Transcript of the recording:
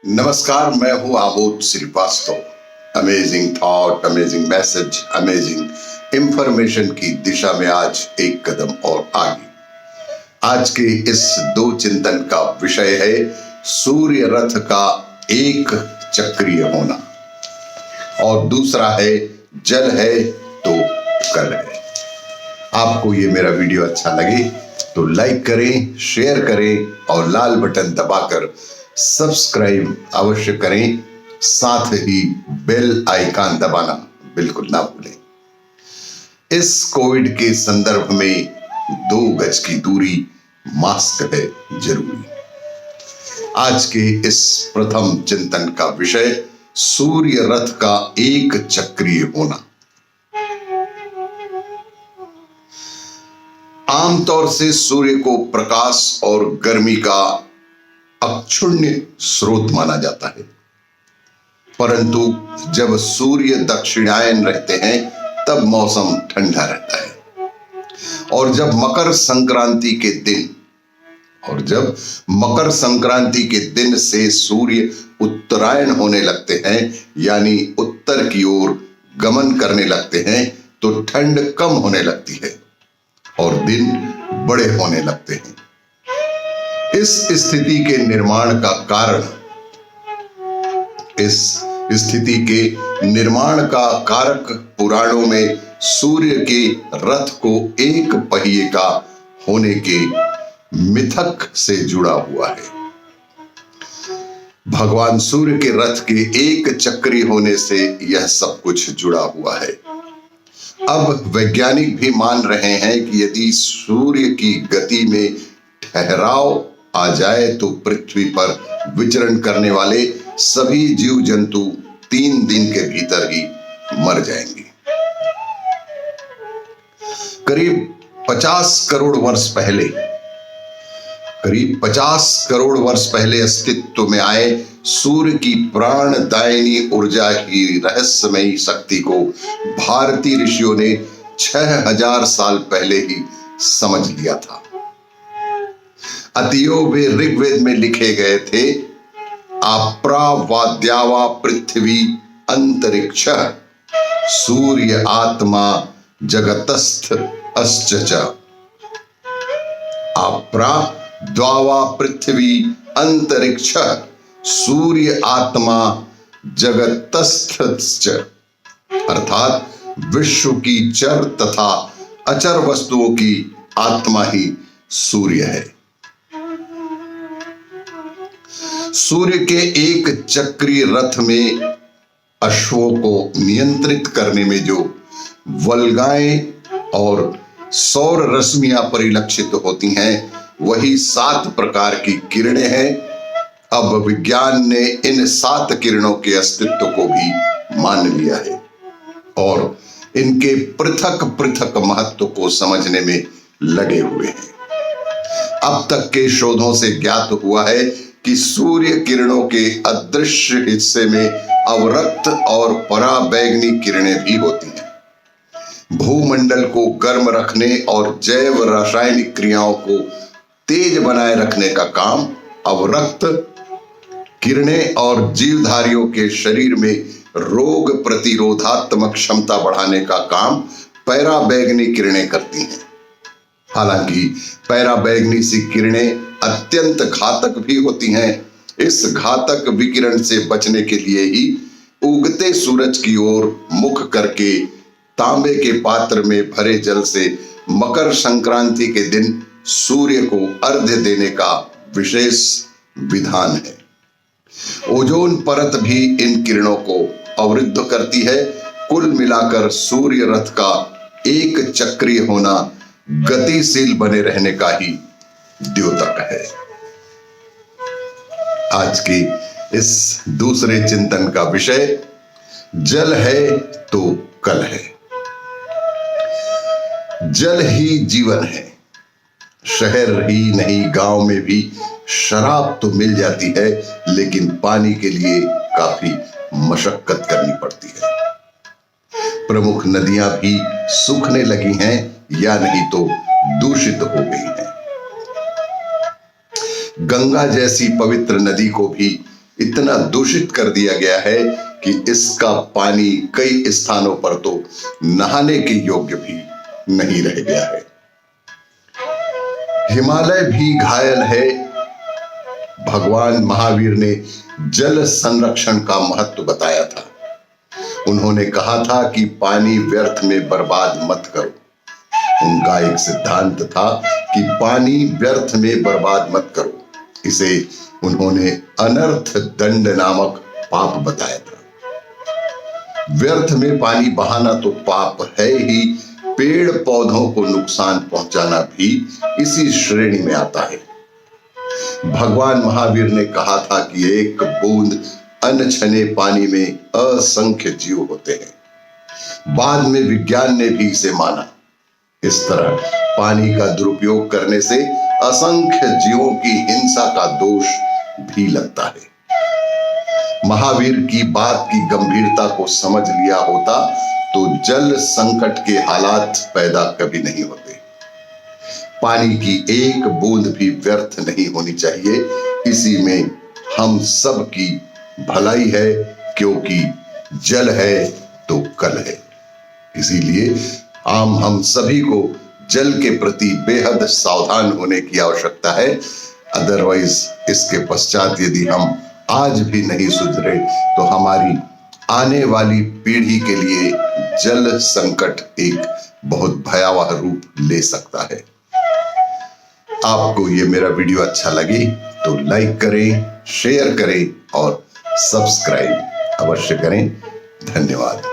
नमस्कार, मैं हूं Abodh Srivastava. Amazing thought, amazing message, amazing information की दिशा में आज एक कदम और आगे। आज के इस दो चिंतन का विषय है सूर्य रथ का एक चक्रीय होना और दूसरा है जल है तो कल है। आपको ये मेरा वीडियो अच्छा लगे तो लाइक करें, शेयर करें और लाल बटन दबाकर सब्सक्राइब अवश्य करें। साथ ही बेल आइकन दबाना बिल्कुल ना भूलें। इस कोविड के संदर्भ में 2 गज की दूरी, मास्क है जरूरी। आज के इस प्रथम चिंतन का विषय सूर्य रथ का एक चक्रीय होना। आमतौर से सूर्य को प्रकाश और गर्मी का अक्षुण्य स्रोत माना जाता है, परंतु जब सूर्य दक्षिणायन रहते हैं तब मौसम ठंडा रहता है। और जब मकर संक्रांति के दिन से सूर्य उत्तरायण होने लगते हैं, यानी उत्तर की ओर गमन करने लगते हैं, तो ठंड कम होने लगती है और दिन बड़े होने लगते हैं। इस स्थिति के निर्माण का कारक पुराणों में सूर्य के रथ को एक पहिए का होने के मिथक से जुड़ा हुआ है। भगवान सूर्य के रथ के एक चक्री होने से यह सब कुछ जुड़ा हुआ है। अब वैज्ञानिक भी मान रहे हैं कि यदि सूर्य की गति में ठहराव आ जाए तो पृथ्वी पर विचरण करने वाले सभी जीव जंतु 3 दिन के भीतर ही मर जाएंगे। करीब 50 करोड़ वर्ष पहले अस्तित्व में आए सूर्य की प्राणदायिनी ऊर्जा की रहस्यमयी शक्ति को भारतीय ऋषियों ने 6000 साल पहले ही समझ लिया था। अतएव वे ऋग्वेद में लिखे गए थे, आप्रा वाद्यावा पृथ्वी अंतरिक्ष सूर्य आत्मा जगतस्थ अस्च। आप्रा द्वावा पृथ्वी अंतरिक्ष सूर्य आत्मा जगतस्थ, अर्थात विश्व की चर तथा अचर वस्तुओं की आत्मा ही सूर्य है। सूर्य के एक चक्रीय रथ में अश्वों को नियंत्रित करने में जो वल्गाएं और सौर रश्मियां परिलक्षित होती हैं, वही 7 प्रकार की किरणें हैं। अब विज्ञान ने इन 7 किरणों के अस्तित्व को भी मान लिया है और इनके पृथक पृथक महत्व को समझने में लगे हुए हैं। अब तक के शोधों से ज्ञात हुआ है कि सूर्य किरणों के अदृश्य हिस्से में अवरक्त और पराबैंगनी किरणें भी होती हैं। भूमंडल को गर्म रखने और जैव रासायनिक क्रियाओं को तेज बनाए रखने का काम अवरक्त किरणें और जीवधारियों के शरीर में रोग प्रतिरोधात्मक क्षमता बढ़ाने का काम पराबैंगनी किरणें करती हैं। हालांकि पराबैंगनी सी किरणें अत्यंत घातक भी होती हैं। इस घातक विकिरण से बचने के लिए ही उगते सूरज की ओर मुख करके तांबे के पात्र में भरे जल से मकर संक्रांति के दिन सूर्य को अर्घ्य देने का विशेष विधान है। ओजोन परत भी इन किरणों को अवरुद्ध करती है। कुल मिलाकर सूर्य रथ का एक चक्रीय होना गतिशील बने रहने का ही द्योतक है। आज की इस दूसरे चिंतन का विषय जल है तो कल है। जल ही जीवन है। शहर ही नहीं, गांव में भी शराब तो मिल जाती है, लेकिन पानी के लिए काफी मशक्कत करनी पड़ती है। प्रमुख नदियां भी सूखने लगी हैं या नहीं तो दूषित हो गई हैं। गंगा जैसी पवित्र नदी को भी इतना दूषित कर दिया गया है कि इसका पानी कई स्थानों पर तो नहाने के योग्य भी नहीं रह गया है। हिमालय भी घायल है। भगवान महावीर ने जल संरक्षण का महत्व बताया था। उन्होंने कहा था कि पानी व्यर्थ में बर्बाद मत करो। उनका एक सिद्धांत था कि पानी व्यर्थ में बर्बाद मत करो। इसे उन्होंने अनर्थ दंड नामक पाप बताया था। व्यर्थ में पानी बहाना तो पाप है ही, पेड़ पौधों को नुकसान पहुंचाना भी इसी श्रेणी में आता है। भगवान महावीर ने कहा था कि एक बूंद अनछने पानी में असंख्य जीव होते हैं। बाद में विज्ञान ने भी इसे माना। इस तरह पानी का दुरुपयोग करने से असंख्य जीवों की हिंसा का दोष भी लगता है। महावीर की बात की गंभीरता को समझ लिया होता तो जल संकट के हालात पैदा कभी नहीं होते। पानी की एक बूंद भी व्यर्थ नहीं होनी चाहिए। इसी में हम सब की भलाई है, क्योंकि जल है तो कल है। इसीलिए हम सभी को जल के प्रति बेहद सावधान होने की आवश्यकता है। अदरवाइज इसके पश्चात यदि हम आज भी नहीं सुधरे तो हमारी आने वाली पीढ़ी के लिए जल संकट एक बहुत भयावह रूप ले सकता है। आपको ये मेरा वीडियो अच्छा लगे तो लाइक करें, शेयर करें और सब्सक्राइब अवश्य करें। धन्यवाद।